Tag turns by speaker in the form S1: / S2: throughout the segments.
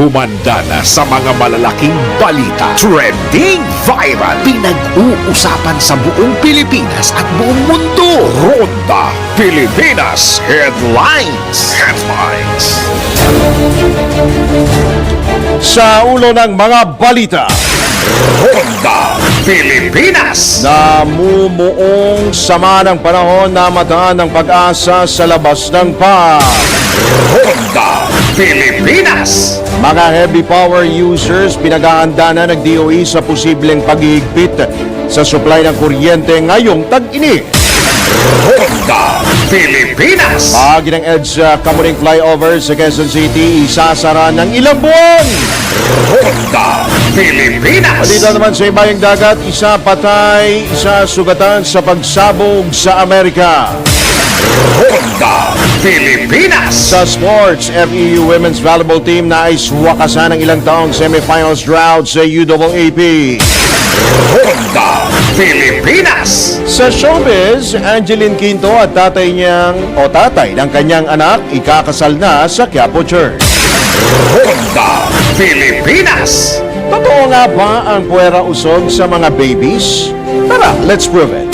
S1: Humanda na sa mga malalaking balita. Trending viral. Pinag-uusapan sa buong Pilipinas at buong mundo. Ronda Pilipinas Headlines.
S2: Sa ulo ng mga balita,
S1: Ronda Pilipinas.
S2: namumuong sama ng panahon na mataan ng pag-asa sa labas ng PAG.
S1: Ronda Pilipinas.
S2: Mga heavy power users pinag-aanda na ng DOE sa posibleng paghihigpit sa supply ng kuryente ngayong tag-init.
S1: Ronda Pilipinas.
S2: Bahagi ng EDSA Kamuning Flyover sa Quezon City isasara ng ilang buwan.
S1: Ronda Pilipinas.
S2: Dito naman sa ibayang dagat, isa patay, isa sugatan sa pagsabog sa Amerika.
S1: Ronda Pilipinas.
S2: Sa sports, FEU Women's Volleyball Team na wakasan ng ilang taong semifinals drought sa UAAP.
S1: Ronda Pilipinas.
S2: Sa showbiz, Angeline Quinto at tatay ng kanyang anak ikakasal na sa Quiapo Church.
S1: Ronda Pilipinas.
S2: Totoo nga ba ang puwera usog sa mga babies? Tara, let's prove it.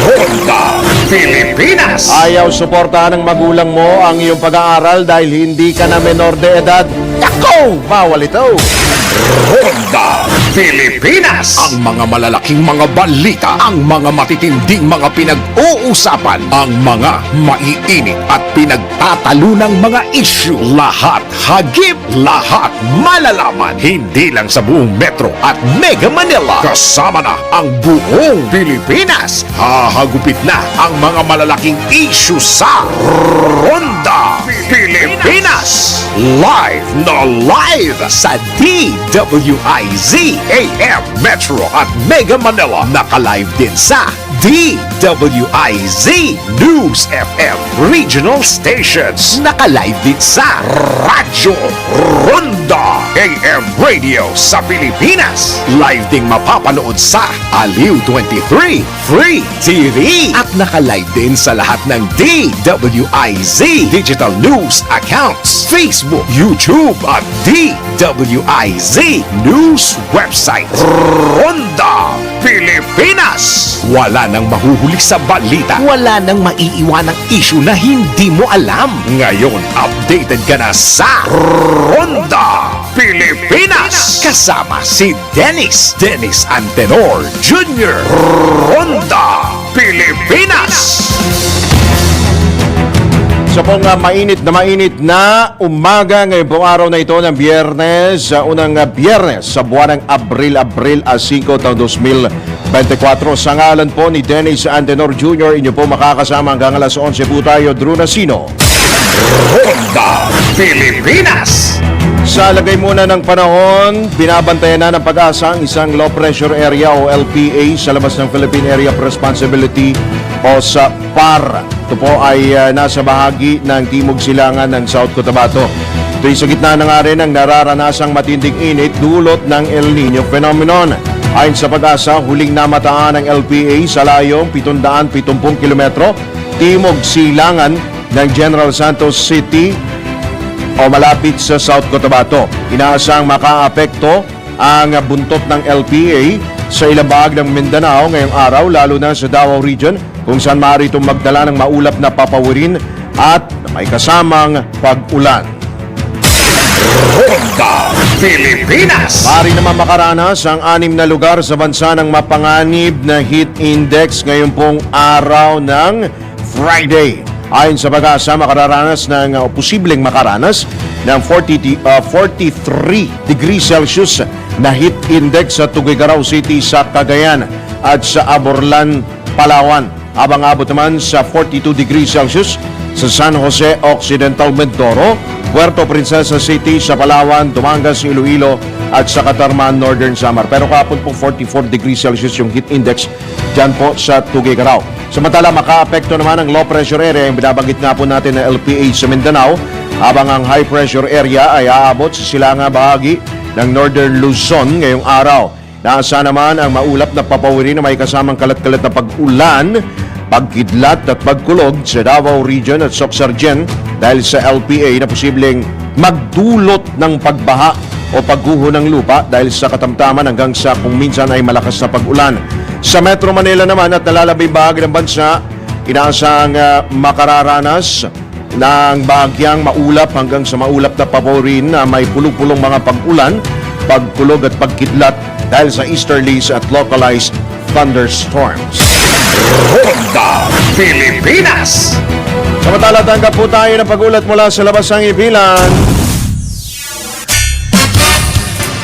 S1: Ronda Pilipinas.
S2: Ayaw suportahan ng magulang mo ang iyong pag-aaral dahil hindi ka na menor de edad? Yako! Bawal ito!
S1: Ronda Pilipinas. Ang mga malalaking mga balita, ang mga matitinding mga pinag-uusapan, ang mga maiinit at pinagtatalunang mga issue. Lahat hagip, lahat malalaman. Hindi lang sa buong Metro at Mega Manila. Kasama na ang buong Pilipinas. Hahagupit na ang mga malalaking issue sa Ronda Pilipinas. Live na live sa DWIZ AM Metro at Mega Manila. Naka-live din sa DWIZ News FM Regional Stations. Naka-live din sa Radyo Ronda AM Radio sa Pilipinas. Live ding mapapanood sa Aliw 23 Free TV. At naka-live din sa lahat ng DWIZ Digital News accounts, Facebook, YouTube at DWIZ News website. Ronda Pilipinas. Wala nang mahuhuli sa balita. Wala nang maiiwanang issue na hindi mo alam. Ngayon, updated ka na sa Ronda Pilipinas. Kasama si Dennis Antenor Jr. Ronda Pilipinas.
S2: Sa pong mainit na umaga ngayon pong araw na ito ng Biyernes, unang Biyernes sa buwan ng Abril 5 taong 2024. Sa ngalan po ni Dennis Antenor Jr., inyo po makakasama hanggang alas 11 po tayo, Drew Nasino.
S1: Ronda Pilipinas.
S2: Sa lagay muna ng panahon, binabantayan na ng pag-asa ang isang low pressure area o LPA sa labas ng Philippine Area of Responsibility o sa PAR. Ito po ay nasa bahagi ng timog silangan ng South Cotabato. Ito'y sa gitna na nga rin ang nararanasang matinding init dulot ng El Nino phenomenon. Ayon sa pag-asa, huling namataan ng LPA sa layong 770 kilometro timog silangan ng General Santos City o malapit sa South Cotabato. Inaasang makaapekto ang buntot ng LPA sa ilang bahagi ng Mindanao ngayong araw, lalo na sa Davao Region, kung saan maaari itong magdala ng maulap na papawirin at may kasamang pag-ulan.
S1: Ronda Pilipinas.
S2: Maaari naman makaranas ang 6 na lugar sa bansa ng mapanganib na heat index ngayon pong araw ng Friday. Ayon sa pag-asa, posibleng makaranas ng 43 degrees Celsius na heat index sa Tuguegarao City sa Cagayan at sa Aborlan, Palawan. Habang abot naman sa 42 degrees Celsius sa San Jose Occidental, Mindoro, Puerto Princesa City sa Palawan, Dumangas, Iloilo at sa Catarman, Northern Samar. Pero kahapon po 44 degrees Celsius yung heat index dyan po sa Tuguegarao. Samantala, maka-apekto naman ang low pressure area, yung binabanggit nga po natin na LPA sa Mindanao, habang ang high pressure area ay aabot sa silangang bahagi ng Northern Luzon ngayong araw. Naasa naman ang maulap na papawirin na may kasamang kalat-kalat na pag-ulan, pagkidlat at pagkulog sa Davao Region at Soc Sargen dahil sa LPA na posibleng magdulot ng pagbaha o pagguho ng lupa dahil sa katamtaman hanggang sa kung minsan ay malakas na pag-ulan. Sa Metro Manila naman at nalalabing bahagi ng bansa, inaasang makararanas ng bahagyang maulap hanggang sa maulap na paborin na may pulong-pulong mga pag-ulan, pagkulog at pagkidlat dahil sa easterlies at localized thunderstorms.
S1: Ronda Pilipinas.
S2: Samantala, tanggap po tayo ng pag-ulat mula sa labas ng ipilan.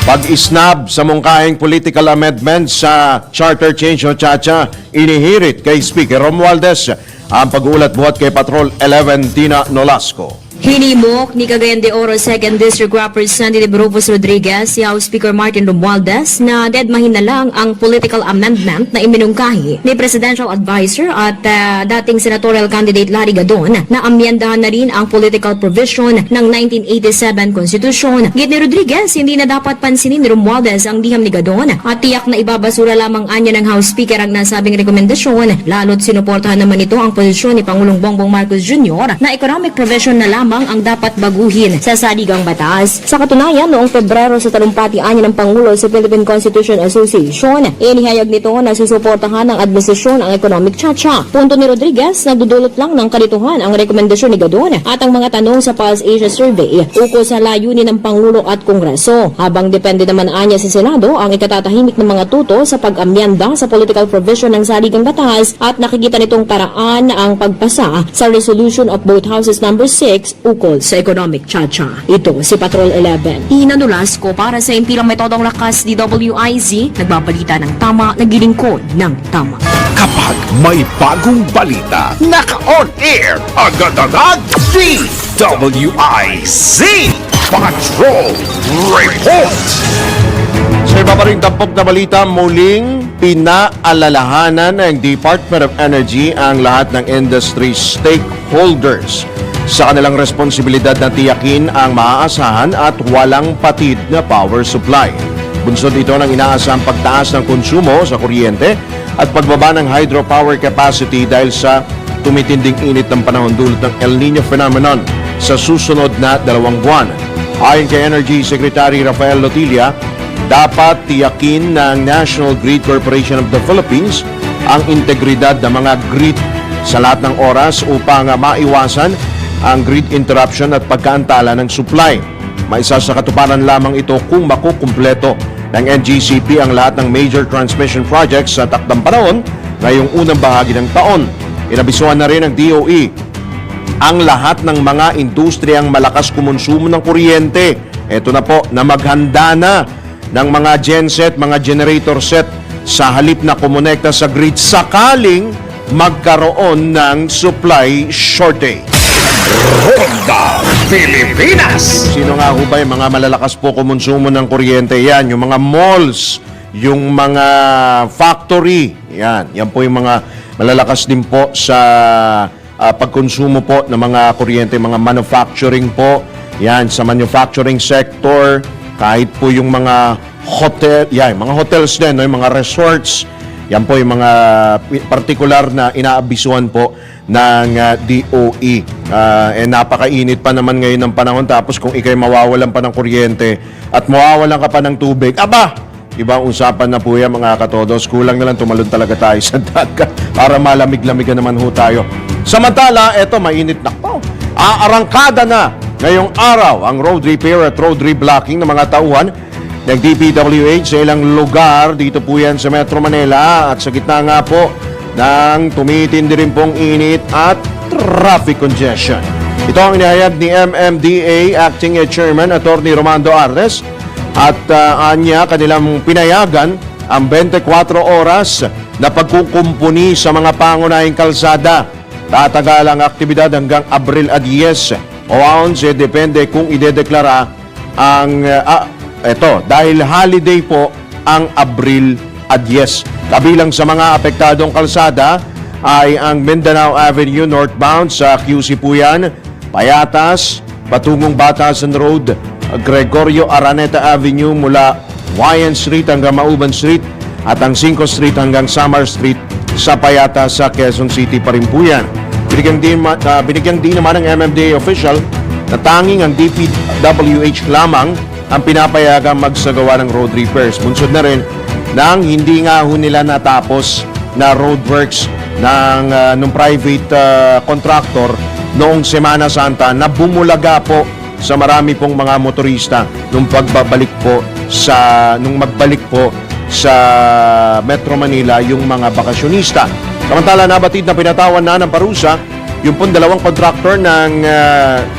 S2: Pag-isnab sa mungkahing political amendment sa Charter Change o CHACHA, inihirit kay Speaker Romualdez. Ang pag-uulat buhat kay Patrol 11 Tina Nolasco.
S3: Hinimok ni Cagayan de Oro 2nd District Representative Rufus Rodriguez si House Speaker Martin Romualdez na deadmahin na lang ang political amendment na iminungkahi ni Presidential Advisor at dating senatorial candidate Larry Gadon na amyendahan na rin ang political provision ng 1987 Constitution. Git ni Rodriguez, hindi na dapat pansinin ni Romualdez ang liham ni Gadon at tiyak na ibabasura lamang anya ng House Speaker ang nasabing rekomendasyon, lalo't sinuportahan naman ito ang posisyon ni Pangulong Bongbong Marcos Jr. na economic provision na lamang ang dapat baguhin sa saligang batas. Sa katunayan, noong Pebrero sa talumpati-anya ng Pangulo sa Philippine Constitution Association, inihayag nito na susuportahan ng administrasyon ang economic CHACHA. Punto ni Rodriguez, nagdudulot lang ng kalituhan ang rekomendasyon ni Gadon at ang mga tanong sa Pulse Asia Survey ukol sa layunin ng Pangulo at Kongreso. Habang depende naman anya sa Senado ang ikatatahimik ng mga tuto sa pag-amyenda sa political provision ng saligang batas at nakikita nitong paraan ang pagpasa sa resolution of both houses number 6 ukol sa economic CHACHA. Ito si Patrol 11. Tina Nolasco para sa Impilang Metodong Lakas DWIZ, nagbabalita ng tama, nagilingkod ng tama.
S1: Kapag may bagong balita, naka-on air, agad-agad, DWIZ Patrol Report.
S2: Sa iba pa rin tampok na balita, muling pinaalalahanan ng Department of Energy ang lahat ng industry stakeholders sa kanilang responsibilidad na tiyakin ang maaasahan at walang patid na power supply. Bunsod ito ng inaasahang pagtaas ng konsumo sa kuryente at pagbaba ng hydropower capacity dahil sa tumitinding init ng panahon dulot ng El Nino phenomenon sa susunod na 2 buwan. Ayon kay Energy Secretary Rafael Lotilla, dapat tiyakin ng National Grid Corporation of the Philippines ang integridad ng mga grid sa lahat ng oras upang maiwasan ang grid interruption at pagkaantala ng supply. Maisa sa katuparan lamang ito kung makukumpleto ng NGCP ang lahat ng major transmission projects sa takdang panahon ngayong unang bahagi ng taon. Inabisuhan na rin ng DOE ang lahat ng mga industriyang malakas kumonsumo ng kuryente. Ito na po na maghanda na ng mga genset, mga generator set sa halip na kumonekta sa grid sakaling magkaroon ng supply shortage.
S1: Ronda Pilipinas.
S2: Sino nga ho ba yung mga malalakas po kumonsumo ng kuryente? Yan, yung mga malls, yung mga factory. Yan po yung mga malalakas din po sa pagkonsumo po ng mga kuryente, mga manufacturing po. Yan, sa manufacturing sector, kahit po yung mga hotel, yan, mga hotels din, no, yung mga resorts. Yan po yung mga partikular na inaabisuhan po ng DOE. Napakainit pa naman ngayon ng panahon, tapos kung ikay mawawalan pa ng kuryente at mawawalan ka pa ng tubig, aba, ibang usapan na po yan mga katodos. Kulang na lang tumalon talaga tayo sa dagat para malamig-lamigan naman ho tayo. Samantala, eto mainit na po. Aarangkada na ngayong araw ang road repair at road reblocking ng mga tauhan ng DPWH sa ilang lugar dito po yan sa Metro Manila at sa gitna nga po ng tumitindi rin pong init at traffic congestion. Ito ang inihayag ni MMDA Acting Chairman Attorney Romando Arnes at anya kanilang pinayagan ang 24 oras na pagkukumpuni sa mga pangunahing kalsada. Tatagal ang aktibidad hanggang Abril 10 o 11, depende kung idedeklara ang dahil holiday po ang Abril 10. Kabilang sa mga apektadong kalsada ay ang Mindanao Avenue northbound sa QC po yan, Payatas, patungong Batasan Road, Gregorio Araneta Avenue mula Wayan Street hanggang Mauban Street at ang 5 Street hanggang Samar Street sa Payatas sa Quezon City pa rin po yan. Binigyan din naman ng MMDA official na tanging ang DPWH lamang ang pinapayagang magsagawa ng road repairs. Bunsod na rin nang hindi nga ho nila natapos na roadworks ng private contractor noong Semana Santa na bumulaga po sa marami pong mga motorista nung magbalik po sa Metro Manila yung mga bakasyonista. Samantala, nabatid na pinatawan na ng parusa yung pong dalawang contractor ng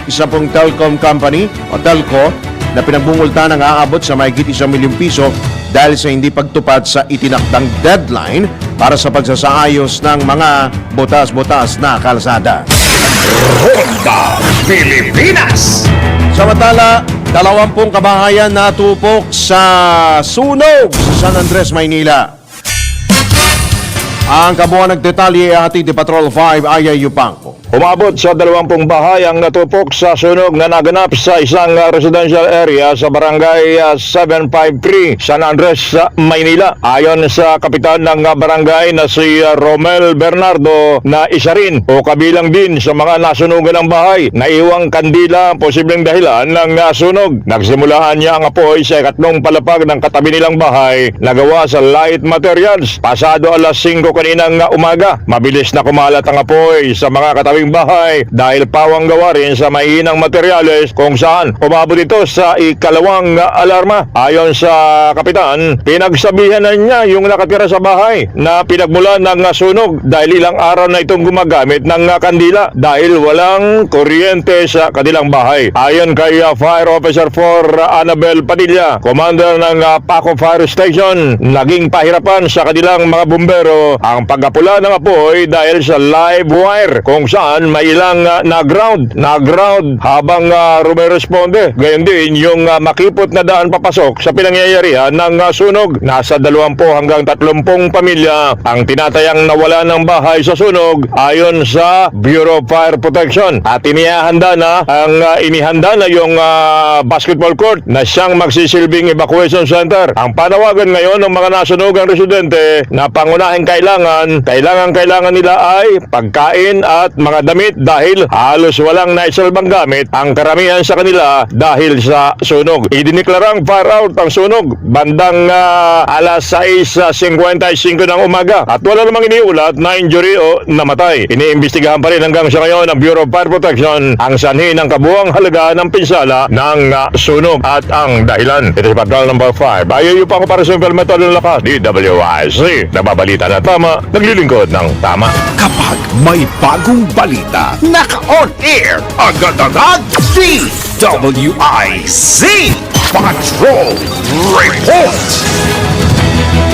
S2: isa pong telecom company o telco na pinagbungulta ng aabot sa mahigit 1 milyong piso dahil sa hindi pagtupad sa itinakdang deadline para sa pagsasaayos ng mga butas-butas na kalsada.
S1: Ronda Pilipinas.
S2: Samantala, 20 kabahayan natupok sa sunog sa San Andres, Maynila. Ang kabuuan ng detalye ay hatid ni Patrol 5 Ayay Yupanco.
S4: Umabot sa 20 bahay ang natupok sa sunog na naganap sa isang residential area sa barangay 753, San Andres, Maynila. Ayon sa kapitan ng barangay na si Romel Bernardo na isa rin o kabilang din sa mga nasunugan ng bahay, naiwang kandila ang posibleng dahilan ng sunog. Nagsimulaan niya ang apoy sa ikatlong palapag ng katabi nilang bahay na gawa sa light materials. Pasado alas 5 kaninang umaga, mabilis na kumalat ang apoy sa mga katabi bahay dahil pawang gawa rin sa mainang materyales kung saan umabot ito sa ikalawang alarma. Ayon sa kapitan, pinagsabihan na niya yung nakatira sa bahay na pinagmulan ng sunog dahil ilang araw na itong gumagamit ng kandila dahil walang kuryente sa kanilang bahay. Ayon kay Fire Officer 4 Annabel Padilla, commander ng Paco Fire Station, naging pahirapan sa kanilang mga bumbero ang pagkapula ng apoy dahil sa live wire kung saan may ilang na-ground habang rumeresponde. Gayon din yung makipot na daan papasok sa pinangyayarihan ng sunog. Nasa 20 hanggang 30 pamilya ang tinatayang nawala ng bahay sa sunog ayon sa Bureau of Fire Protection. At inihanda na yung basketball court na siyang magsisilbing evacuation center. Ang panawagan ngayon ng mga nasunugang residente na pangunahing kailangan nila ay pagkain at mga damit dahil halos walang naisalbang gamit ang karamihan sa kanila dahil sa sunog. Idiniklarang fire out ang sunog bandang alas 6:55 ng umaga at wala namang iniulat na injury o namatay. Iniimbestigahan pa rin hanggang sa ngayon ng Bureau of Fire Protection ang sanhi ng kabuuang halaga ng pinsala ng sunog at ang dahilan. Ito si Patrol number 5. Ayaw pa ako para sa implemental ng lakas. DWIC. Nababalita na tama, naglilingkod ng tama.
S1: Kapag may bagong balita, naka-on air, agad-agad, DWIZ Patrol Report.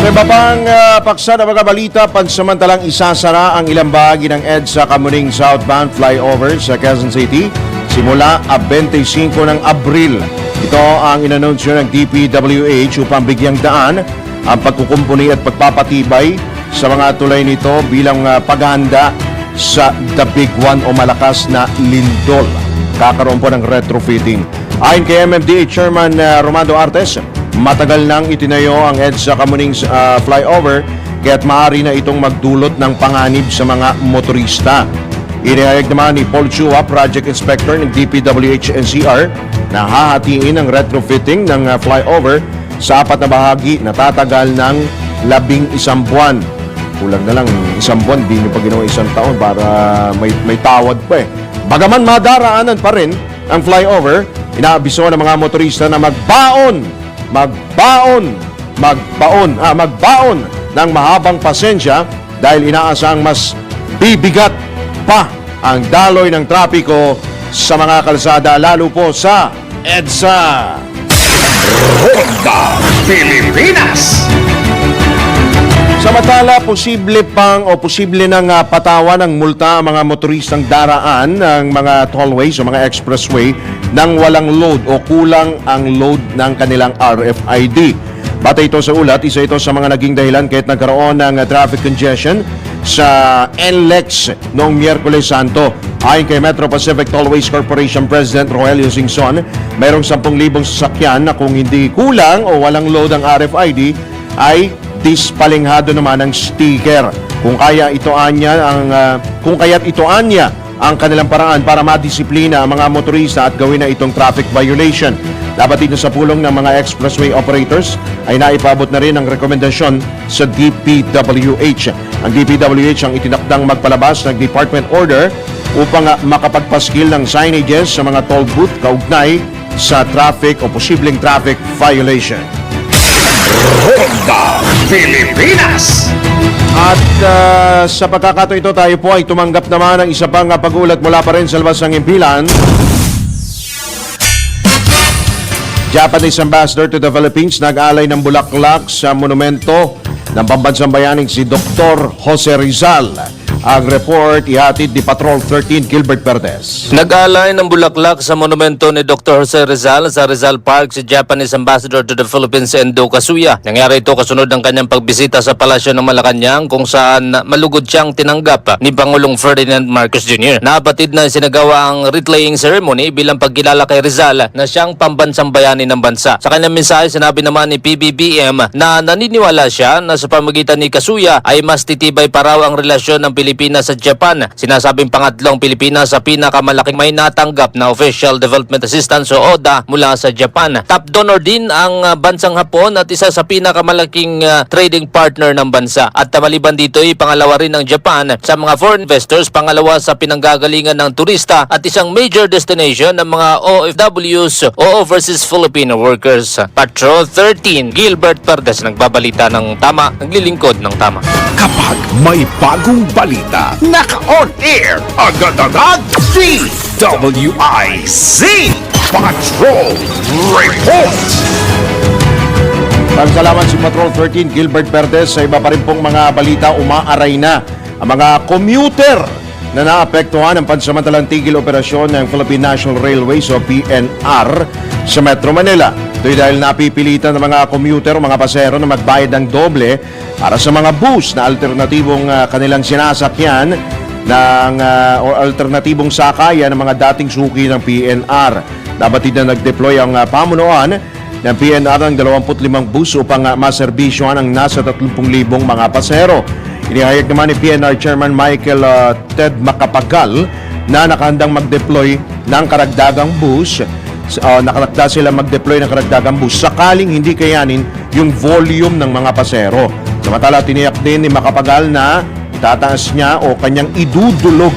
S2: Sa iba pang paksa na mga balita, pansamantalang isasara ang ilang bahagi ng EDSA Kamuning Southbound Flyover sa Quezon City simula 25 ng Abril. Ito ang inanunsyo ng DPWH upang bigyang daan ang pagkukumpuni at pagpapatibay sa mga tulay nito bilang paghahanda sa The Big One o malakas na lindol. Kakaroon po ng retrofitting. Ayon kay MMDA Chairman Romando Artes, matagal nang itinayo ang EDSA Kamuning Flyover kaya't maaari na itong magdulot ng panganib sa mga motorista. Inihayag naman ni Paul Chua, Project Inspector ng DPWH NCR, na hahatiin ang retrofitting ng flyover sa 4 na bahagi na tatagal ng 11 buwan. Kulang na lang 1 buwan, di nyo pa ginawa 1 taon para may tawad pa eh. Bagaman madaraanan pa rin ang flyover, inaabiso ng mga motorista na magbaon ng mahabang pasensya dahil inaasang mas bibigat pa ang daloy ng trapiko sa mga kalsada lalo po sa EDSA.
S1: Ronda Pilipinas.
S2: Samantala, posible nang patawan ng multa ang mga motoristang daraan ng mga tollways o mga expressway nang walang load o kulang ang load ng kanilang RFID. Batay ito sa ulat, isa ito sa mga naging dahilan kahit nagkaroon ng traffic congestion sa NLEX noong Miyerkules Santo. Ayon kay Metro Pacific Tollways Corporation President Rogelio Singson, mayroong 10,000 sasakyan na kung hindi kulang o walang load ang RFID ay dispalinghado naman ang sticker. Kung kaya't ito anya ang kanilang paraan para madisiplina ang mga motorista at gawin na itong traffic violation. Dapat dito sa pulong ng mga expressway operators ay naipabot na rin ang rekomendasyon sa DPWH. Ang DPWH ang itinakdang magpalabas ng department order upang makapagpaskil ng signages sa mga toll booth kaugnay sa traffic o posibleng traffic violation.
S1: Ronda Pilipinas.
S2: At sa pagkakataon ito, tayo po ay tumanggap naman ng isa pang pag-ulat mula pa rin sa labas ng impilan. Japanese Ambassador to the Philippines nag-alay ng bulaklak sa monumento ng pambansang bayaning si Dr. Jose Rizal. Ang report ihatid ni Patrol 13 Gilbert Perez.
S5: Nag-aalay ng bulaklak sa monumento ni Dr. Jose Rizal sa Rizal Park si Japanese Ambassador to the Philippines Endo Kasuya. Nangyari ito kasunod ng kanyang pagbisita sa Palasyo ng Malacanang kung saan malugod siyang tinanggap ni Pangulong Ferdinand Marcos Jr. Nabatid na sinagawa ang wreath-laying ceremony bilang pagkilala kay Rizal na siyang pambansang bayani ng bansa. Sa kanyang mensahe, sinabi naman ni PBBM na naniniwala siya na sa pamagitan ni Kasuya ay mas titibay pa raw ang relasyon ng Pilipinas sa Japan. Sinasabing pangatlong Pilipinas sa pinakamalaking may natanggap na Official Development Assistance o ODA mula sa Japan. Top donor din ang bansang Hapon at isa sa pinakamalaking trading partner ng bansa. At maliban dito ay pangalawa rin ng Japan sa mga foreign investors, pangalawa sa pinanggagalingan ng turista at isang major destination ng mga OFWs o Overseas Filipino Workers. Patrol 13, Gilbert Perez nagbabalita ng tama, naglilingkod ng tama.
S1: Kapag may bagong balita, naka-on air, agad-agad, DWIZ Patrol Report.
S2: Salamat si Patrol 13 Gilbert Perez. Sa iba pa rin pong mga balita, umaaray na ang mga commuter na naapektuhan ng pansamantalang tigil operasyon ng Philippine National Railways o PNR sa Metro Manila. Ito'y dahil napipilitan ng mga commuter o mga pasahero na magbayad ng doble para sa mga bus na alternatibong kanilang sinasakyan o alternatibong sakayan ng mga dating suki ng PNR. Dapat din na nag-deploy ang pamunuan ng PNR ng 25 bus upang maserbisyohan ang nasa 30,000 mga pasahero. Inihayag naman ni PNR Chairman Michael Ted Macapagal na nakahandang mag-deploy ng karagdagang bus. Nakatakda sila mag-deploy ng karagdagang bus sakaling hindi kayanin yung volume ng mga pasahero. Samantala, tiniyak din ni Macapagal na itataas niya o kanyang idudulog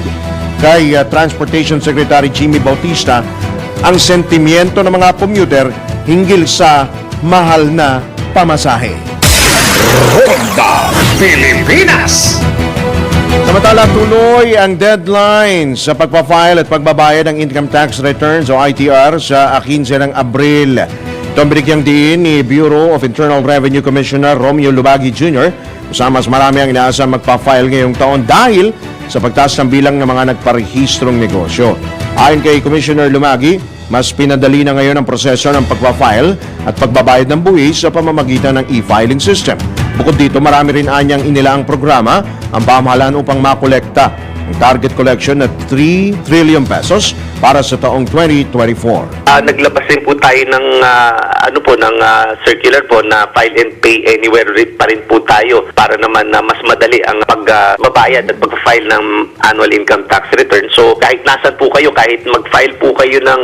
S2: kay Transportation Secretary Jimmy Bautista ang sentimiento ng mga commuter hinggil sa mahal na pamasahe.
S1: Ronda Pilipinas.
S2: Samantala, tuloy ang deadline sa pagpa-file at pagbabayad ng income tax returns o ITR sa 15 ng Abril. Ito ang binigyang diin ni Bureau of Internal Revenue Commissioner Romeo Lubagi Jr. Kasama mas marami ang inaasang magpa-file ngayong taon dahil sa pagtaas ng bilang ng mga nagparehistrong negosyo. Ayon kay Commissioner Lumagi, mas pinadali na ngayon ang proseso ng pagpa-file at pagbabayad ng buwis sa pamamagitan ng e-filing system. Bukod dito, marami rin anyang inilaang programa ang pamahalaan upang makolekta ang target collection na 3 trillion pesos para sa taong 2024.
S6: Naglabas din po tayo ng circular po na file and pay anywhere pa rin po tayo para naman na mas madali ang pagbabayad at pag-file ng annual income tax return. So kahit nasan po kayo, kahit mag-file po kayo ng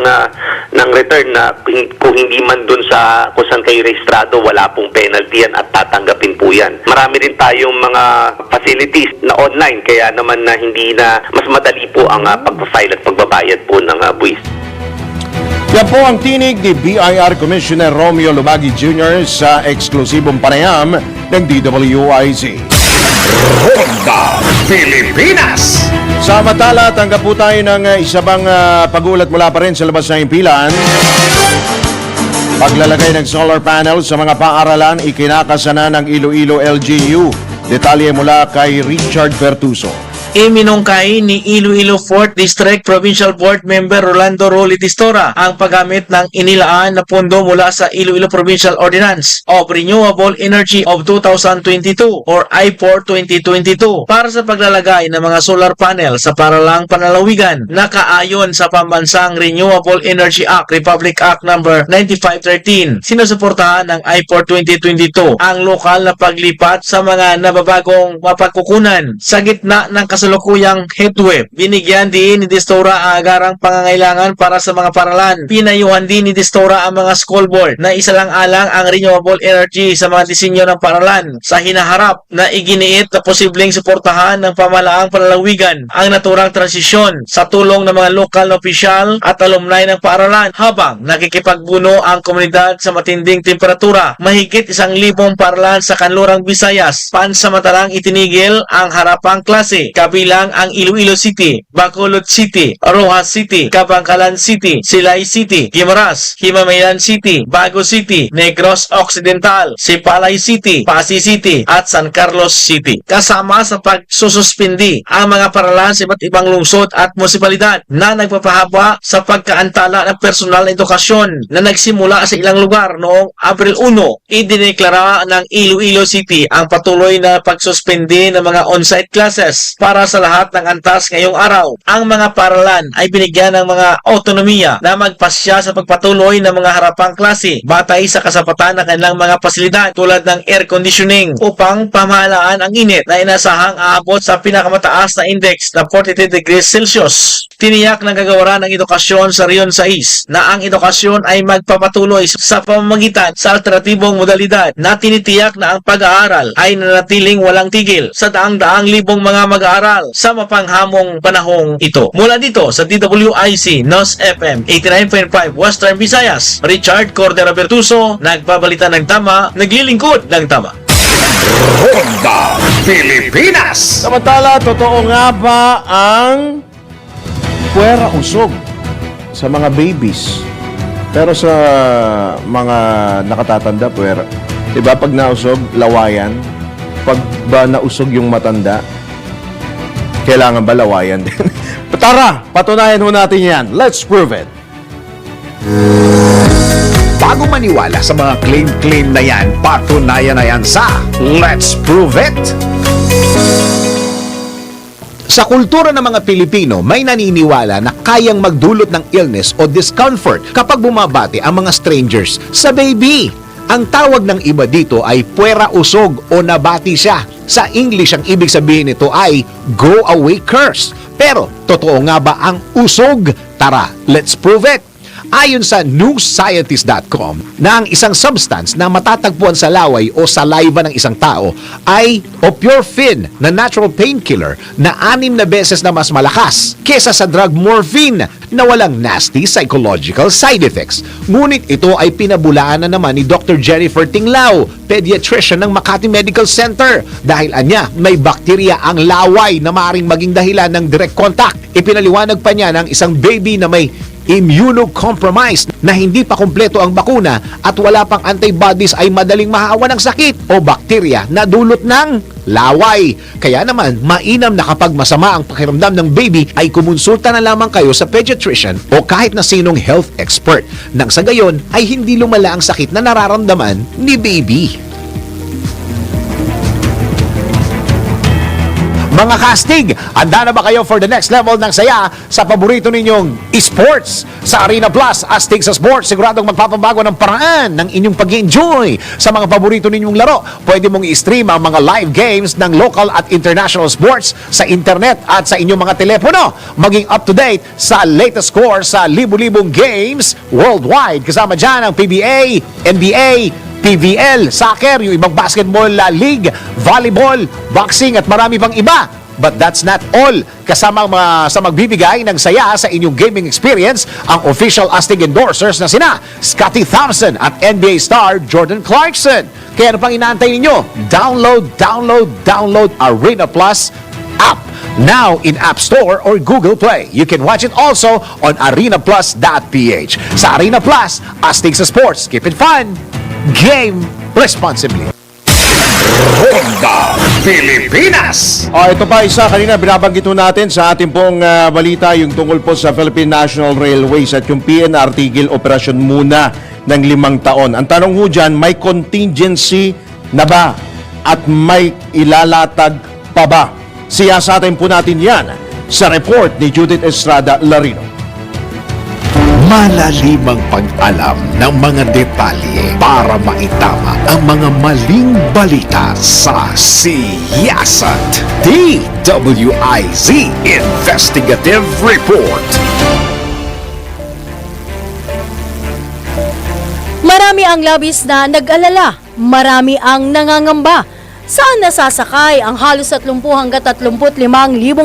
S6: return na kung hindi man dun sa kung saan kayo rehistrado, wala pong penalty yan at tatanggapin po yan. Marami rin tayong mga facilities na online kaya naman na hindi na mas madali po ang pag-file at pagbabayad po ng buwis.
S2: Yan po ang tinig ni BIR Commissioner Romeo Lubagi Jr. sa eksklusibong panayam ng DWIZ.
S1: Ronda Pilipinas.
S2: Samantala, tanggap po tayo ng isa pang pag-ulat mula pa rin sa labas ng impilan. Paglalagay ng solar panel sa mga paaralan, ikinakasana ng Iloilo LGU. Detalye mula kay Richard Bertuso.
S7: Iminungkahi ni Iloilo 4th District Provincial Board Member Rolando Rolly Tistora ang paggamit ng inilaan na pondo mula sa Iloilo Provincial Ordinance of Renewable Energy of 2022 or I-4 2022 para sa paglalagay ng mga solar panel sa paralang panalawigan na kaayon sa pambansang Renewable Energy Act Republic Act No. 9513. Sinusuportahan ng I-4 2022 ang lokal na paglipat sa mga nababagong mapagkukunan sa gitna ng kasalukuyang heatwave. Binigyan din ni Distora ang agarang pangangailangan para sa mga paralan. Pinayuhan din ni Distora ang mga school board na isalang-alang ang renewable energy sa mga disenyo ng paralan sa hinaharap na iginiit na posibleng suportahan ng pamahalaang panlalawigan ang naturang transisyon sa tulong ng mga lokal na opisyal at alumni ng paaralan habang nakikipagbuno ang komunidad sa matinding temperatura. Mahigit 1,000 paaralan sa kanlurang Visayas pansamantalang itinigil ang harapang klase kabilang ang Iloilo City, Bacolod City, Rojas City, Kabangkalan City, Silay City, Guimaras, Himamaylan City, Bago City, Negros Occidental, Sipalay City, Pasig City at San Carlos City. Kasama sa pagsususpindi ang mga paralan sa iba't ibang lungsod at munisipalidad na nagpapahaba sa pagkaantala ng personal na edukasyon na nagsimula sa ilang lugar noong Abril 1. Idineklara ng Iloilo City ang patuloy na pagsuspindi ng mga on-site classes para sa lahat ng antas ngayong araw. Ang mga paralan ay binigyan ng mga autonomiya na magpasya sa pagpatuloy ng mga harapang klase batay sa kasapatan ng kanilang mga pasilidad tulad ng air conditioning upang pamahalaan ang init na inasahang aabot sa pinakamataas na index na 43 degrees Celsius. Tiniyak ng kagawaran ng edukasyon sa Rion 6 na ang edukasyon ay magpapatuloy sa pamamagitan sa alternatibong modalidad na tinitiyak na ang pag-aaral ay nanatiling walang tigil sa daang-daang libong mga mag-aaral sa mapanghamong panahong ito. Mula dito sa DWIC NOS FM 89.5 Western Visayas, Richard Cordero Bertuso, nagbabalita ng tama, naglilingkod ng tama.
S1: Ronda Pilipinas.
S2: Samantala, totoo nga ba ang puwera usog sa mga babies? Pero sa mga nakatatanda, puwera. Diba pag nausog, lawayan? Pag ba nausog yung matanda, kailangan ba lawayan din? Tara, patunayan ho natin yan. Let's prove it.
S1: Bago maniwala sa mga claim-claim na yan, patunayan na yan sa Let's Prove It! Sa kultura ng mga Pilipino, may naniniwala na kayang magdulot ng illness o discomfort kapag bumabati ang mga strangers sa baby. Ang tawag ng iba dito ay puwera usog o nabati siya. Sa English, ang ibig sabihin nito ay go away curse. Pero, totoo nga ba ang usog? Tara, let's prove it! Ayon sa newscientist.com na ang isang substance na matatagpuan sa laway o saliva ng isang tao ay opurfin na natural painkiller na 6 na beses na mas malakas kesa sa drug morphine na walang nasty psychological side effects. Ngunit ito ay pinabulaan na naman ni Dr. Jennifer Tinglao, pediatrician ng Makati Medical Center dahil anya may bakterya ang laway na maaaring maging dahilan ng direct contact. Ipinaliwanag pa niya ng isang baby na may immunocompromised na hindi pa kumpleto ang bakuna at wala pang antibodies ay madaling mahawa ng sakit o bakterya na dulot ng laway. Kaya naman, mainam na kapag masama ang pakiramdam ng baby ay kumonsulta na lamang kayo sa pediatrician o kahit na sinong health expert. Nang sa gayon ay hindi lumala ang sakit na nararamdaman ni baby. Mga kastig, handa na ba kayo for the next level ng saya sa paborito ninyong esports? Sa Arena Plus, astig sa sports, siguradong magpapabago ng paraan ng inyong pag-enjoy sa mga paborito ninyong laro. Pwede mong i-stream ang mga live games ng local at international sports sa internet at sa inyong mga telepono. Maging up-to-date sa latest score sa libu-libong games worldwide. Kasama dyan ang PBA, NBA, PVL, soccer, yung ibang basketball league, volleyball, boxing at marami pang iba. But that's not all. Kasama sa magbibigay ng saya sa inyong gaming experience, ang official Astig endorsers na sina Scottie Thompson at NBA star Jordan Clarkson. Kaya ano pang inaantay ninyo? Download Arena Plus app now in App Store or Google Play. You can watch it also on arenaplus.ph. Sa Arena Plus, Astig sa sports. Keep it fun. Game responsibly. Ronda Pilipinas.
S2: Ito pa isa, kanina binabanggit natin sa ating pong balita yung tungkol po sa Philippine National Railways at yung PNR tigil operasyon muna ng 5 taon. Ang tanong ho dyan, may contingency na ba at may ilalatag pa ba? Siyasatin po natin yan sa report ni Judith Estrada Larino.
S1: Malalimang pag-alam ng mga detalye para maitama ang mga maling balita sa Siyasat. DWIZ Investigative Report.
S8: Marami ang labis na nag-alala, marami ang nangangamba. Saan nasasakay ang halos 30 hanggang 35,000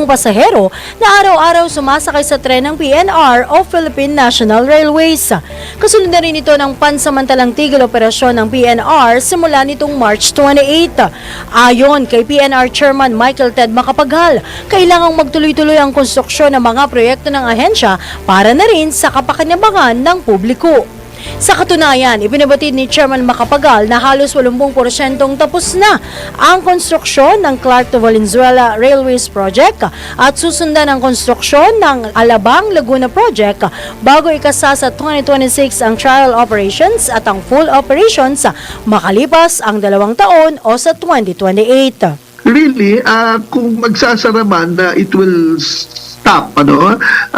S8: pasahero na araw-araw sumasakay sa tren ng PNR o Philippine National Railways? Kasunod na rin ito ng pansamantalang tigil operasyon ng PNR simula nitong March 28. Ayon kay PNR Chairman Michael Ted Macapagal, kailangang magtuloy-tuloy ang konstruksyon ng mga proyekto ng ahensya para na rin sa kapakinabangan ng publiko. Sa katunayan, ipinabatid ni Chairman Macapagal na halos 80% tapos na ang konstruksyon ng Clark to Valenzuela Railways Project at susundan ang konstruksyon ng Alabang Laguna Project bago ikasa sa 2026 ang trial operations at ang full operations makalipas ang 2 taon o sa 2028.
S9: Really, kung magsasara man, it will stop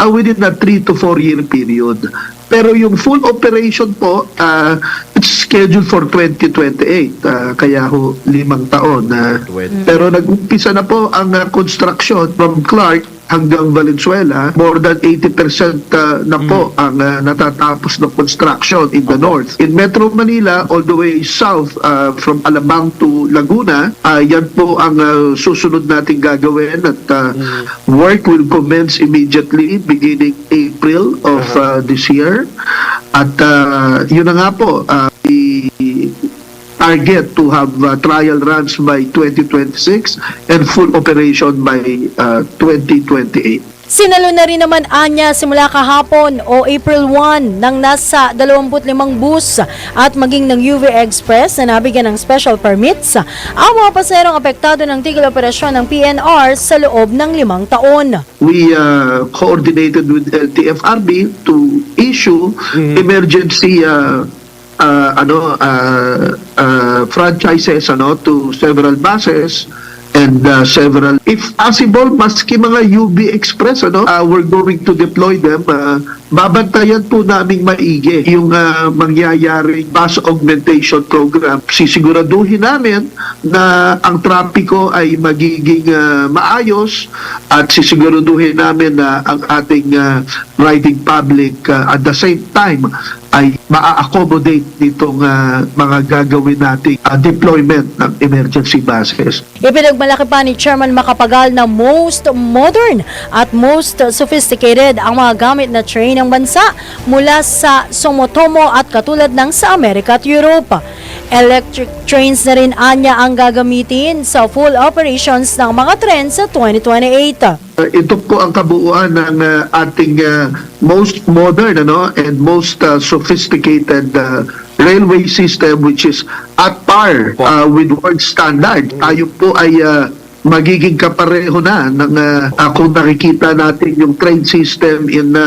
S9: within a 3 to 4 year period. Pero yung full operation po, it's scheduled for 2028, kaya ho 5 taon. Pero nag-umpisa na po ang construction from Clark hanggang Valenzuela. More than 80% na po ang natatapos ng construction in the north. In Metro Manila, all the way south from Alabang to Laguna, yan po ang susunod nating gagawin at work will commence immediately beginning April of this year. At yun na nga po, target to have trial runs by 2026 and full operation by 2028.
S8: Sinalo na rin naman anya simula kahapon o April 1 ng nasa 25 bus at maging ng UV Express na nabigyan ng special permits ang mga paserong apektado ng tigil operasyon ng PNR sa loob ng 5 taon.
S9: We coordinated with LTFRB to issue emergency franchises to several buses and several, if possible, maski mga UB Express, we're going to deploy them. Babantayan po naming maigi yung mangyayaring bus augmentation program. Sisiguraduhin namin na ang trapiko ay magiging maayos at sisiguraduhin namin na ang ating riding public at the same time ay ma-accommodate nitong mga gagawin nating deployment ng emergency buses.
S8: Ipinagmalaki pa ni Chairman Macapagal na most modern at most sophisticated ang mga gamit na train ng bansa mula sa Sumitomo at katulad ng sa Amerika at Europe. Electric trains na rin anya ang gagamitin sa full operations ng mga tren sa 2028.
S9: Ito po ang kabuuan ng ating most modern and most sophisticated railway system which is at par with world standard. Tayo po ay magiging kapareho na ng kung nakikita natin yung train system in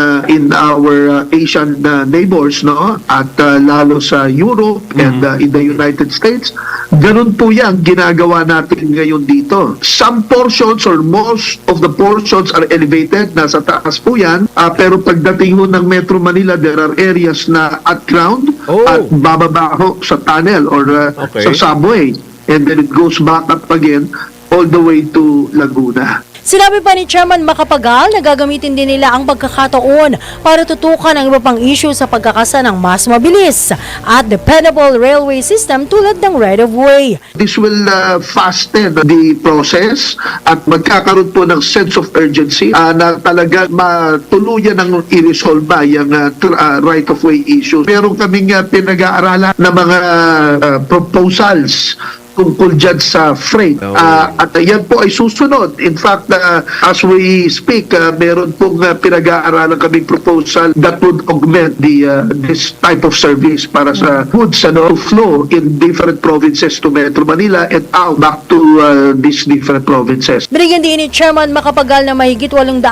S9: our Asian neighbors at lalo sa Europe and in the United States. Ganun po yan ginagawa natin ngayon dito. Some portions or most of the portions are elevated, nasa taas po yan, pero pagdating ho ng Metro Manila, there are areas na at ground at bababa ho sa tunnel or sa subway, and then it goes back up again all the way to Laguna.
S8: Sinabi pa ni Chairman Macapagal na gagamitin din nila ang pagkakataon para tutukan ang iba pang issue sa pagkakasa ng mas mabilis at dependable railway system tulad ng right-of-way.
S9: This will fasten the process at magkakaroon po ng sense of urgency na talaga matuluyan ng i-resolve yung right-of-way issue. Meron kaming pinag-aaralan na mga proposals tungkol dyan sa freight. At yan po ay susunod. In fact, as we speak, meron pong pinag-aaralan kaming proposal that would augment this type of service para sa goods to flow in different provinces to Metro Manila and out back to these different provinces.
S8: Binigyan din ni Chairman Macapagal na mahigit 800,000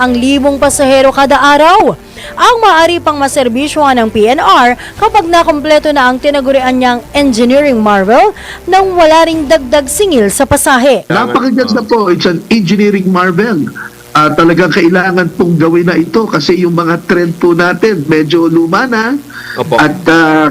S8: pasahero kada araw ang maaari pang maserbisyohan ng PNR kapag nakompleto na ang tinagurian niyang engineering marvel nang wala ring dagdag singil sa pasahe.
S9: Napakaganda po. It's an engineering marvel. talagang kailangan pong gawin na ito kasi yung mga trend po natin medyo luma na at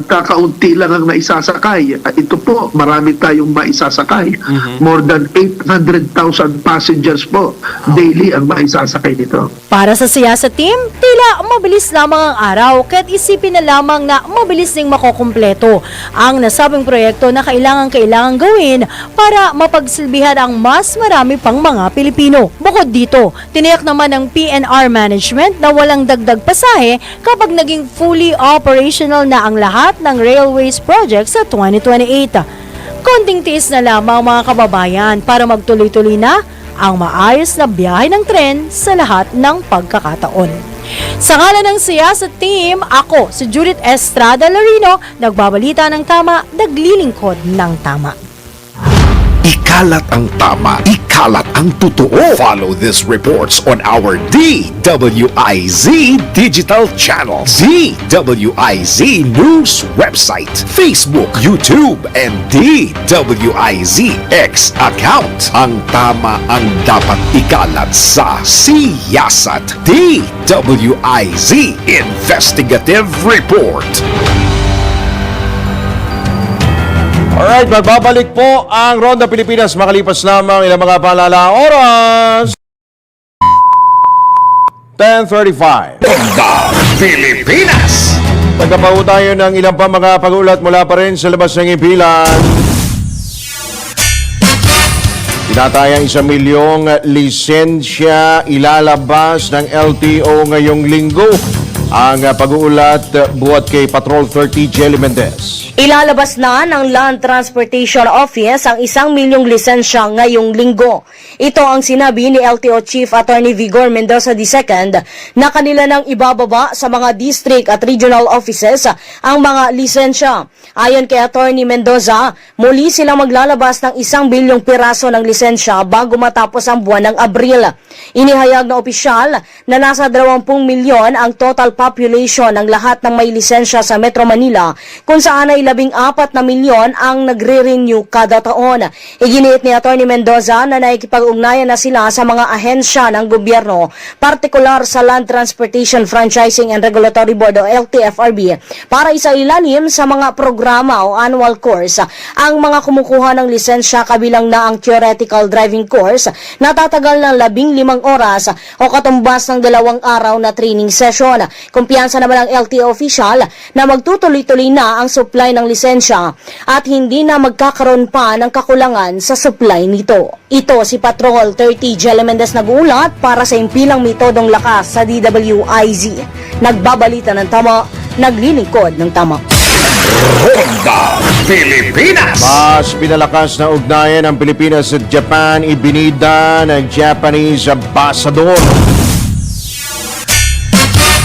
S9: kakaunti lang ang naisasakay. Ito po, marami tayong maisasakay. More than 800,000 passengers po daily ang maisasakay nito.
S8: Para sa siyasa team, tila mabilis lamang ang araw kaya't isipin na lamang na mabilis ding makokumpleto ang nasabing proyekto na kailangan gawin para mapagsilbihan ang mas marami pang mga Pilipino. Bukod dito, tiniyak naman ng PNR management na walang dagdag pasahe kapag naging fully operational na ang lahat ng railways project sa 2028. Konting tiis na lamang mga kababayan para magtuloy-tuloy na ang maayos na biyahe ng tren sa lahat ng pagkakataon. Sa ngalan ng siyasat team, ako si Judith Estrada Larino, nagbabalita ng tama, naglilingkod ng tama.
S1: Ikalat ang tama, ikalat ang totoo. Follow these reports on our DWIZ digital channel, DWIZ News website, Facebook, YouTube, and DWIZ X account. Ang tama ang dapat ikalat sa siyasat. DWIZ Investigative Report.
S2: Alright, magbabalik po ang Ronda Pilipinas makalipas lamang ilang mga paalala oras. 10:35.
S1: Ronda Pilipinas.
S2: Tagapaho tayo ng ilang pa mga pag-ulat mula pa rin sa labas ng impilan. Tinatayang 1 milyong lisensya ilalabas ng LTO ngayong linggo. Ang pag-uulat buhat kay Patrol 30 Jelly Mendez.
S10: Ilalabas na ng Land Transportation Office ang 1 milyong lisensya ngayong linggo. Ito ang sinabi ni LTO Chief Attorney Vigor Mendoza II na kanila nang ibababa sa mga district at regional offices ang mga lisensya. Ayon kay Attorney Mendoza, muli silang maglalabas ng 1 bilyong piraso ng lisensya bago matapos ang buwan ng Abril. Inihayag na opisyal na nasa 20 milyon ang total population ng lahat ng may lisensya sa Metro Manila, kung saan ay 14 na milyon ang nagre-renew kada taon. Iginiit ni Attorney Mendoza na nakikipag-ugnayan na sila sa mga ahensya ng gobyerno, partikular sa Land Transportation Franchising and Regulatory Board o LTFRB, para isailalim sa mga programa o annual course ang mga kumukuha ng lisensya, kabilang na ang theoretical driving course na tatagal ng 15 oras o katumbas ng 2 araw na training session. Kumpiyansa naman ang LTO official na magtutuloy-tuloy na ang supply ng lisensya at hindi na magkakaroon pa ng kakulangan sa supply nito. Ito si Patrol 30 Jelly Mendez nag-uulat para sa impilang metodong lakas sa DWIZ. Nagbabalita ng tama, naglilingkod ng tama.
S1: Ronda Pilipinas.
S2: Mas pinalakas na ugnayan ng Pilipinas at Japan, ibinida ng Japanese Ambassador.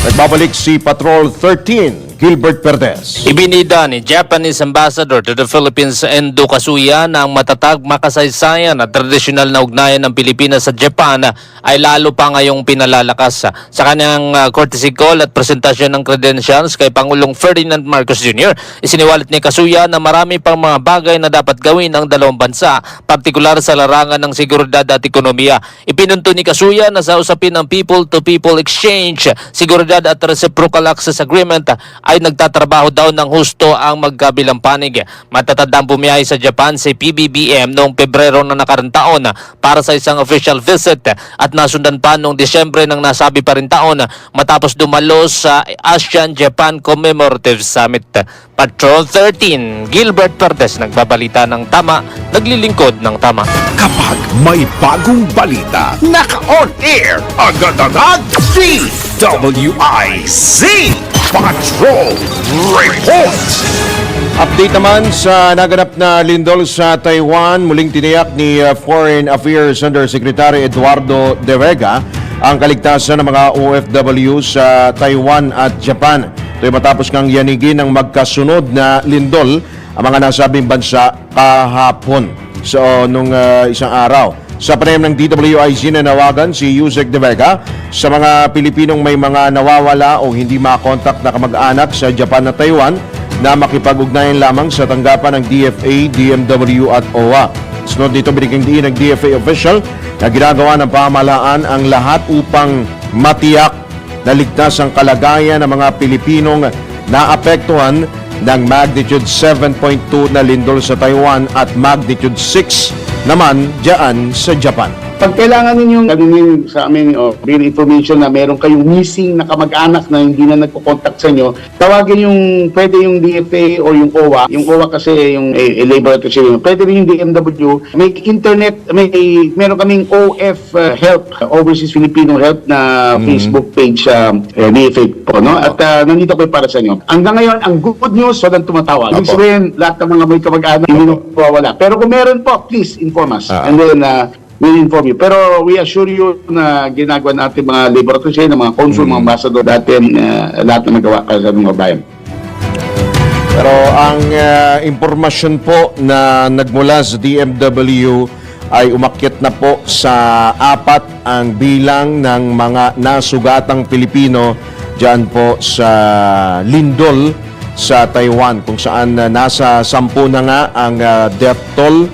S2: Nagbabalik si Patrol 13, Gilbert Perdes.
S5: Ibinida ni Japanese Ambassador to the Philippines Endo Kasuya na ang matatag, makasaysayan at tradisyonal na ugnayan ng Pilipinas sa Japan ay lalo pa ngayong pinalalakas. Sa kanyang courtesy call at presentasyon ng credentials kay Pangulong Ferdinand Marcos Jr., isiniwalat ni Kasuya na marami pang mga bagay na dapat gawin ng dalawang bansa, partikular sa larangan ng seguridad at ekonomiya. Ipinunto ni Kasuya na sa usapin ng people-to-people exchange, seguridad at reciprocal access agreement ay nagtatrabaho daw ng husto ang magkabilang panig. Matatandang bumiyahe sa Japan si PBBM noong Pebrero na nakarang taon para sa isang official visit at nasundan pa noong Disyembre ng nasabi pa rin taon matapos dumalo sa ASEAN-Japan Commemorative Summit. Patrol 13, Gilbert Perdes, nagbabalita ng tama, naglilingkod ng tama.
S1: Kapag may bagong balita, naka-on air, agad-agad, DWIZ Patrol Report.
S2: Update naman sa naganap na lindol sa Taiwan, muling tiniyak ni Foreign Affairs Undersecretary Eduardo De Vega ang kaligtasan ng mga OFW sa Taiwan at Japan. Ito'y matapos kang yanigin ng magkasunod na lindol ang mga nasabing bansa kahapon nung isang araw. Sa panayam ng DWIZ na nawagan si Yusek De Vega sa mga Pilipinong may mga nawawala o hindi makontak na kamag-anak sa Japan at Taiwan na makipag-ugnayan lamang sa tanggapan ng DFA, DMW at OWA. Sunod dito, binigyang diin ng DFA official na ginagawa ng pamahalaan ang lahat upang matiyak na ligtas ang kalagayan ng mga Pilipinong naapektuhan ng magnitude 7.2 na lindol sa Taiwan at magnitude 6 naman diyan sa Japan.
S11: Pag kailangan ninyong gawin sa amin o real information na meron kayong missing na kamag-anak na hindi na nagko-contact sa inyo, tawagin pwede yung DFA o yung OWA. Yung OWA kasi yung labor kasi pwede rin yung DMW. May internet, meron kaming OF Help, Overseas Filipino Help na Facebook page DFA po, no? At nandito ko para sa inyo. Hanggang ngayon, ang good news, walang tumatawag. Ibig sabihin, lahat ng mga may kamag-anak hindi nawawala. Pero kung meron po, please inform us. And then, we'll inform you. Pero we assure you na ginagawa natin mga laboratories, ng mga consul, mga ambassador natin, lahat na magawa sa mga bayan.
S2: Pero ang impormasyon po na nagmula sa DMW ay umakyat na po sa 4 ang bilang ng mga nasugatang Pilipino dyan po sa Lindol sa Taiwan, kung saan nasa 10 na nga ang death toll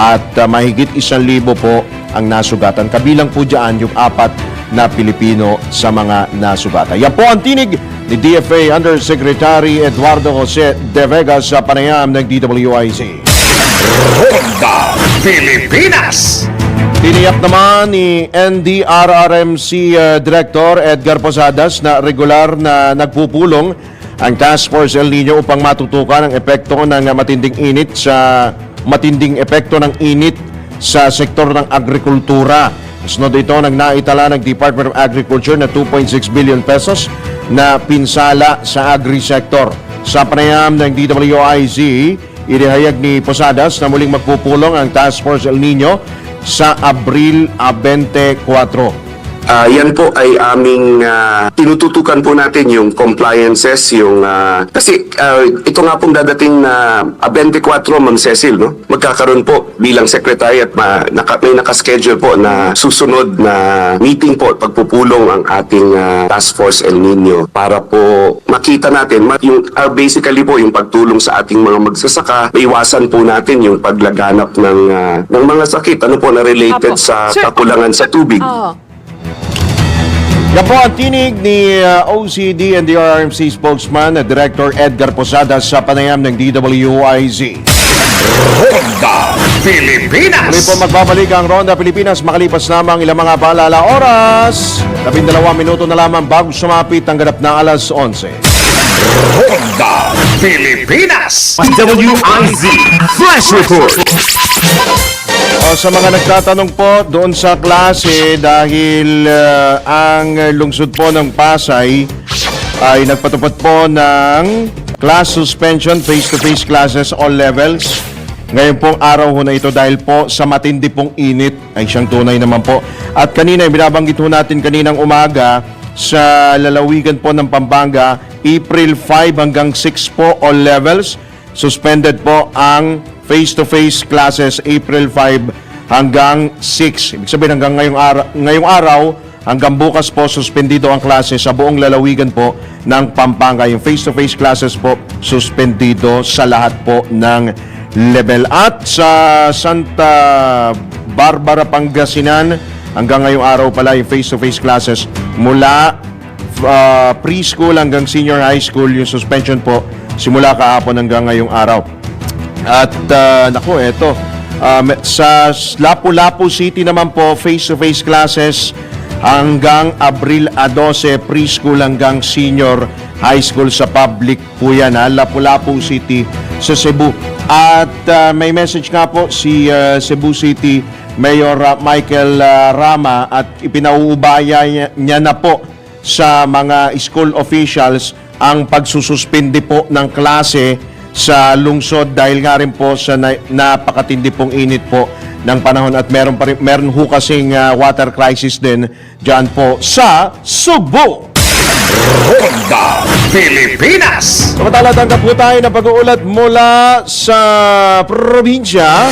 S2: at mahigit 1,000 po ang nasugatan. Kabilang po dyan yung 4 na Pilipino sa mga nasugatan. Yan po ang tinig ni DFA Undersecretary Eduardo Jose De Vega sa panayam ng DWIC.
S1: Ronda Pilipinas!
S2: Tiniyak naman ni NDRRMC Director Edgar Posadas na regular na nagpupulong ang Task Force El Nino upang matutukan ang epekto ng matinding epekto ng init sa sektor ng agrikultura. Sunod ito nang naitala ng Department of Agriculture na 2.6 billion pesos na pinsala sa agri-sector. Sa panayam ng DWIZ, inihayag ni Posadas na muling magpupulong ang Task Force El Nino sa Abril 24.
S12: Yan po ay aming tinututukan po natin yung compliances, kasi ito nga pong dadating na 24, Ma'am Cecil, no? Magkakaroon po bilang secretary at may nakaschedule po na susunod na meeting po at pagpupulong ang ating Task Force El Nino para po makita natin basically po yung pagtulong sa ating mga magsasaka, maiwasan po natin yung paglaganap ng mga sakit na related sa kakulangan sa tubig.
S2: Yan po ang tinig ni OCD and DRRMC spokesman na Director Edgar Posadas sa panayam ng DWIZ.
S1: Ronda Pilipinas!
S2: Muli po magbabalik ang Ronda Pilipinas makalipas lamang ilang mga paalala oras. 12 minuto na lamang bago sumapit ang ganap na alas 11.
S1: Ronda Pilipinas!
S2: WIZ Flash Report! Sa mga nagtatanong po doon sa klase dahil ang lungsod po ng Pasay ay nagpatupad po ng class suspension, face-to-face classes, all levels. Ngayon pong araw ho na ito dahil po sa matindi pong init ay siyang tunay naman po. At kanina, binabanggit ho natin kaninang umaga sa lalawigan po ng Pampanga, April 5 hanggang 6 po, all levels. Suspended po ang face-to-face classes April 5 hanggang 6. Ibig sabihin hanggang ngayong araw, hanggang bukas po, suspendido ang klase sa buong lalawigan po ng Pampanga. Yung face-to-face classes po, suspendido sa lahat po ng level. At sa Santa Barbara, Pangasinan, hanggang ngayong araw pala yung face-to-face classes mula preschool hanggang senior high school, yung suspension po, simula kahapon hanggang ngayong araw. At eto, sa Lapu-Lapu City naman po, face-to-face classes hanggang Abril 12, preschool hanggang senior high school sa public po yan, Lapu-Lapu City sa Cebu. At may message nga po si Cebu City Mayor Michael Rama at ipinauubaya niya na po sa mga school officials ang pagsususpindi po ng klase sa lungsod dahil nga rin po sa napakatindi pong init po ng panahon at meron ho kasing water crisis din dyan po sa Subo.
S1: Ronda Pilipinas!
S2: Samantala, tanggap po tayo ng pag-uulat mula sa probinsya.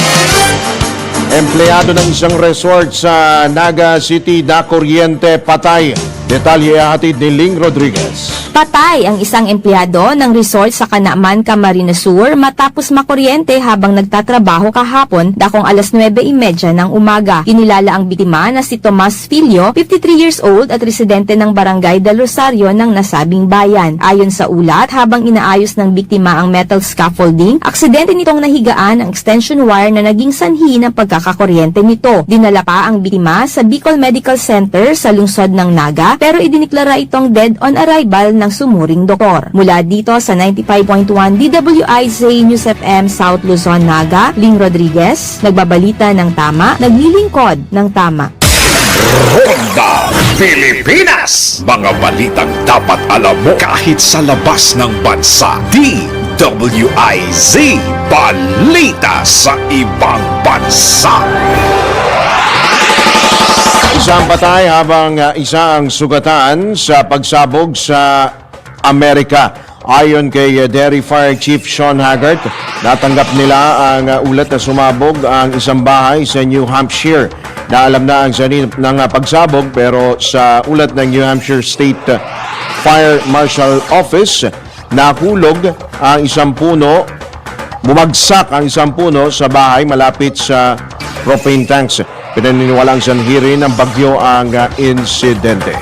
S2: Empleyado ng isang resort sa Naga City na kuryente patay. Detalye hatid ni Ling Rodriguez.
S13: Patay ang isang empleyado ng resort sa Canaaman, Camarines Sur matapos makuryente habang nagtatrabaho kahapon dakong alas 9:30 ng umaga. Kinilala ang biktima na si Tomas Filio, 53 years old at residente ng Barangay Del Rosario ng nasabing bayan. Ayon sa ulat, habang inaayos ng biktima ang metal scaffolding, aksidente nitong nahigaan ang extension wire na naging sanhi ng pagkakakuryente nito. Dinala pa ang biktima sa Bicol Medical Center sa lungsod ng Naga pero idiniklara itong dead on arrival ng sumuring doktor. Mula dito sa 95.1 DWIZ News FM South Luzon, Naga, Ling Rodriguez, nagbabalita ng tama, naglilingkod ng tama.
S1: Ronda Pilipinas. Mga balitang dapat alam mo kahit sa labas ng bansa. DWIZ Balita sa ibang bansa.
S2: Isang patay habang isa ang sugatan sa pagsabog sa Amerika. Ayon kay Dairy Fire Chief Sean Haggart, natanggap nila ang ulat na sumabog ang isang bahay sa New Hampshire. Naalam na ang sanhi ng pagsabog pero sa ulat ng New Hampshire State Fire Marshal Office, nahulog ang isang puno, bumagsak ang isang puno sa bahay malapit sa propane tanks. Pinaniniwalang sanhi rin ng bagyo ang insidente.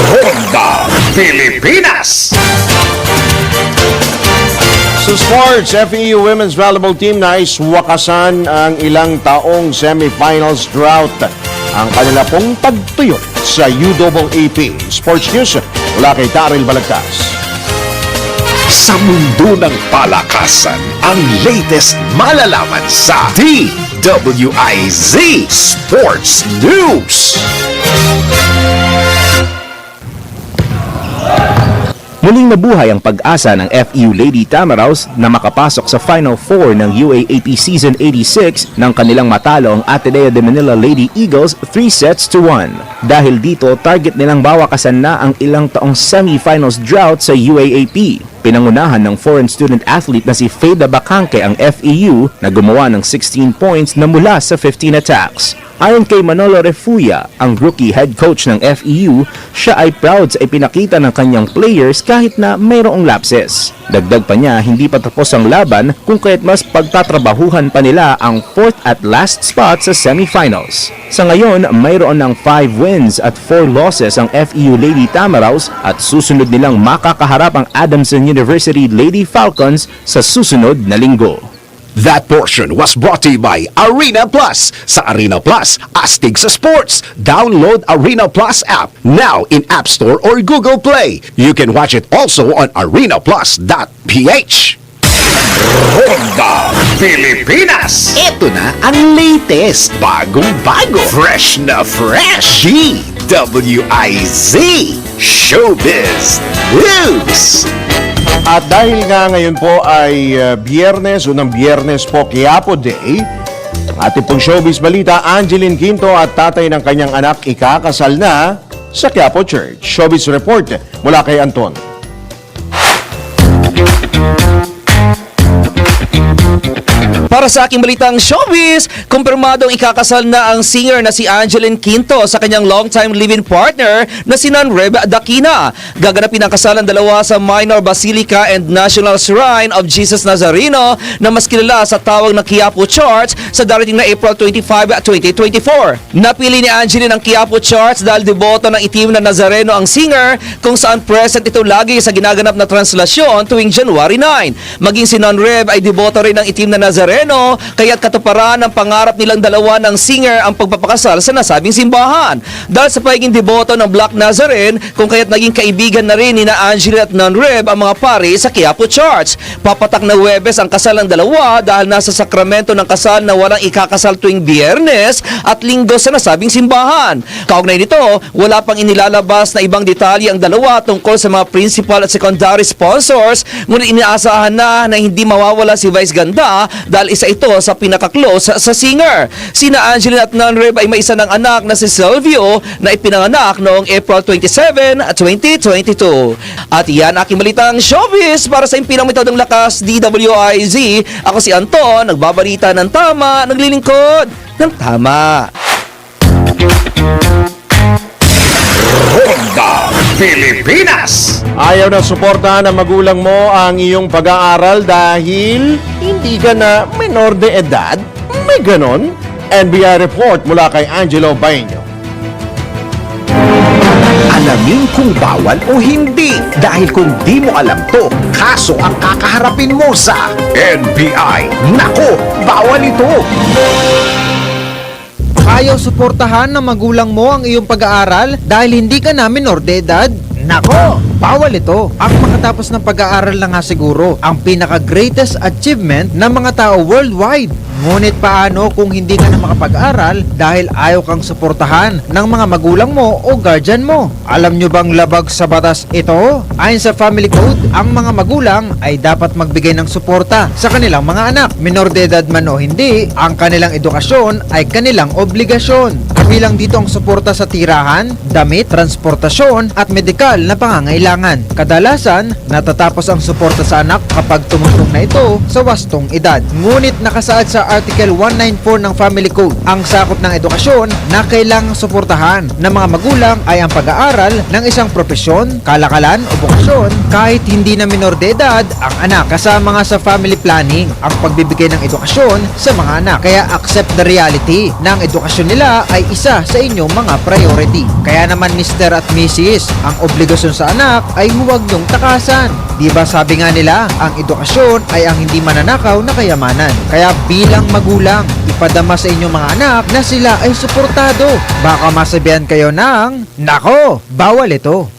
S1: Ronda Pilipinas.
S2: Sa sports, FEU Women's Volleyball Team nais wakasan ang ilang taong semifinals drought. Ang kanila pong pagtuyo sa UAAP. Sports News, mula kay Daryl Balagtas.
S1: Sa mundo ng palakasan, ang latest malalaman sa DWIZ Sports News.
S14: Muling nabuhay ang pag-asa ng FEU Lady Tamaraws na makapasok sa Final Four ng UAAP Season 86 nang kanilang matalo ang Ateneo de Manila Lady Eagles 3-1. Dahil dito, target nilang bawakasan na ang ilang taong semi-finals drought sa UAAP. Pinangunahan ng foreign student athlete na si Feda Bacangke ang FEU na gumawa ng 16 points na mula sa 15 attacks. Ayon kay Manolo Refuya, ang rookie head coach ng FEU, siya ay proud sa ipinakita ng kanyang players kahit na mayroong lapses. Dagdag pa niya, hindi pa tapos ang laban kung kaya't mas pagtatrabahuhan pa nila ang 4th at last spot sa semifinals. Sa ngayon, mayroon ng 5 wins at 4 losses ang FEU Lady Tamaraws at susunod nilang makakaharap ang Adamson University Lady Falcons sa susunod na linggo.
S1: That portion was brought to you by Arena Plus. Sa Arena Plus, astig sa sports. Download Arena Plus app now in App Store or Google Play. You can watch it also on arenaplus.ph. Ronda Pilipinas. Ito na ang latest, bagong-bago, fresh na fresh. DWIZ Showbiz News.
S2: At dahil nga ngayon po ay Biyernes, unang Biyernes po, Quiapo Day, ang ating pong showbiz balita, Angeline Quinto at tatay ng kanyang anak ikakasal na sa Quiapo Church. Showbiz report mula kay Anton.
S15: Para sa aking balitang showbiz, kumpirmadong ikakasal na ang singer na si Angeline Quinto sa kanyang longtime live-in partner na si Nanreb Dakina. Gaganapin ang kasal ng dalawa sa Minor Basilica and National Shrine of Jesus Nazareno na mas kilala sa tawag na Quiapo Church sa darating na April 25, 2024. Napili ni Angeline ang Quiapo Church dahil deboto ng itim na Nazareno ang singer kung saan present ito lagi sa ginaganap na translasyon tuwing January 9. Maging si Nanreb ay deboto rin ng itim na Nazareno, kaya't katuparan ng pangarap nilang dalawa ng singer ang pagpapakasal sa nasabing simbahan. Dahil sa pagiging deboto ng Black Nazarene, kung kaya't naging kaibigan na rin ni na Angeline at Nanreb ang mga pari sa Quiapo Church. Papatak na Huwebes ang kasal ng dalawa dahil nasa sakramento ng kasal na walang ikakasal tuwing Biyernes at Linggo sa nasabing simbahan. Kaugnay nito, wala pang inilalabas na ibang detalye ang dalawa tungkol sa mga principal at secondary sponsors, ngunit inaasahan na hindi mawawala si Vice Ganda dahil isa ito sa pinaka-close sa singer. Sina Angeline at Nanreb ay may isa ng anak na si Silvio na ipinanganak noong April 27, 2022. At yan aking balitang showbiz para sa impinang metodong lakas DWIZ. Ako si Anton, nagbabalita ng tama, naglilingkod ng tama.
S1: Ronda Pilipinas!
S2: Ayaw na suportahan ng magulang mo ang iyong pag-aaral dahil hindi ka na menor de edad? May ganon? NBI report mula kay Angelo Baño.
S1: Alamin kung bawal o hindi. Dahil kung di mo alam to, kaso ang kakaharapin mo sa NBI. Nako, bawal ito!
S16: Ayaw suportahan ng magulang mo ang iyong pag-aaral dahil hindi ka na minor de edad? Nako, bawal ito. Ang makatapos ng pag-aaral na nga siguro ang pinaka-greatest achievement ng mga tao worldwide. Ngunit paano kung hindi ka na makapag-aral dahil ayaw kang suportahan ng mga magulang mo o guardian mo? Alam nyo bang labag sa batas ito? Ayon sa Family Code, ang mga magulang ay dapat magbigay ng suporta sa kanilang mga anak. Minor de edad man o hindi, ang kanilang edukasyon ay kanilang obligasyon. Kabilang dito ang suporta sa tirahan, damit, transportasyon at medikal na pangangailangan. Kadalasan, natatapos ang suporta sa anak kapag tumutong na ito sa wastong edad. Ngunit nakasaad sa Article 194 ng Family Code, ang sakop ng edukasyon na kailangang suportahan ng mga magulang ay ang pag-aaral ng isang propesyon, kalakalan o bokasyon kahit hindi na minor de edad ang anak. Kasama nga sa family planning ang pagbibigay ng edukasyon sa mga anak. Kaya accept the reality na ang edukasyon nila ay isa sa inyong mga priority. Kaya naman Mr. at Mrs., ang obligasyon sa anak ay huwag niyong takasan. Diba sabi nga nila, ang edukasyon ay ang hindi mananakaw na kayamanan. Kaya bilang magulang, ipadama sa inyong mga anak na sila ay suportado. Baka masabihan kayo ng, nako, bawal ito.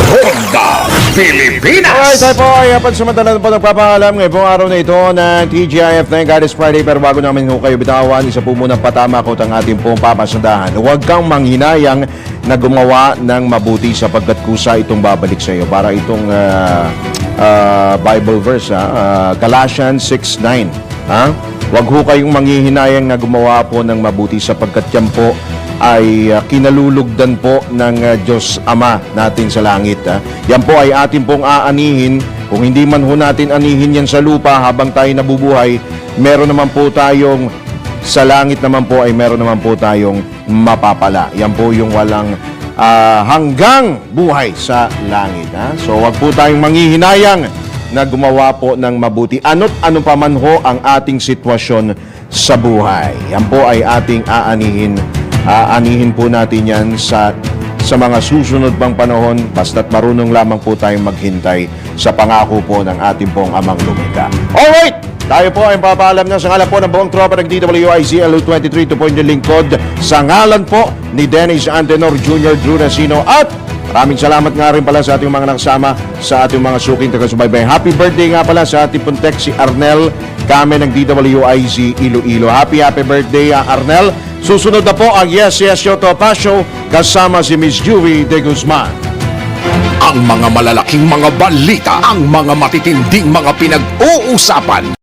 S1: Ronda Pilipinas!
S2: Alright, tayo po ay pansamantala po nagpapaalam ngayon pong araw na ito ng TGIF na Goddess Friday. Pero bago namin ho kayo bitawan, isa po muna patamakot ang ating pong papasadahan. Huwag kang manghinayang na gumawa ng mabuti sapagkat kusa itong babalik sa iyo. Para itong Bible verse, Galatians 6:9. Huwag ho kayong manghihinayang na gumawa po ng mabuti sapagkat yan po ay kinalulugdan po ng Diyos Ama natin sa langit. Yan po ay atin pong aanihin. Kung hindi man ho natin anihin yan sa lupa habang tayo nabubuhay, meron naman po tayong sa langit naman po ay meron naman po tayong mapapala. Yan po yung walang hanggang buhay sa langit. So wag po tayong manghihinayang na gumawa po ng mabuti. Ano't ano pa man ho ang ating sitwasyon sa buhay. Yan po ay ating aanihin. Aanihin po natin yan sa mga susunod pang panahon basta't marunong lamang po tayong maghintay sa pangako po ng ating pong Amang Lumikha. Alright! Tayo po ay papaalam na sa ngalan po ng buong tropa ng DWIZ LU23 2 point lingkod sa ngalan po ni Dennis Antenor Jr., Drew Nasino at maraming salamat nga rin pala sa ating mga nakasama sa ating mga suking taga-subaybay. Happy birthday nga pala sa ating puntek si Arnel Kame ng DWIZ Iloilo. Happy birthday Arnel. Susunod na po ang Yes Yes Yo Topa Show kasama si Miss Juvie de Guzman.
S1: Ang mga malalaking mga balita, ang mga matitinding mga pinag-uusapan.